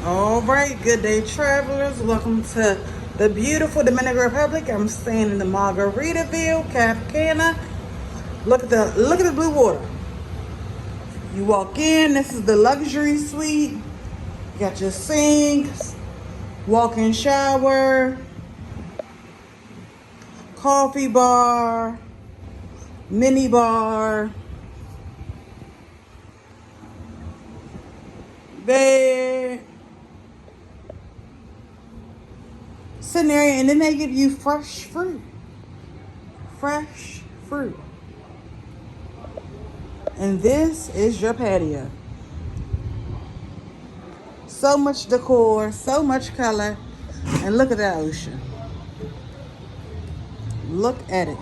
All right, good day, travelers. Welcome to the beautiful Dominican Republic. I'm staying in the Margaritaville, Cana. Look at the blue water. You walk in. This is the luxury suite. You got your sinks, walk-in shower, coffee bar, mini bar, bed, sitting area, and then they give you fresh fruit. Fresh fruit. And this is your patio. So much decor, so much color, and look at that ocean. Look at it.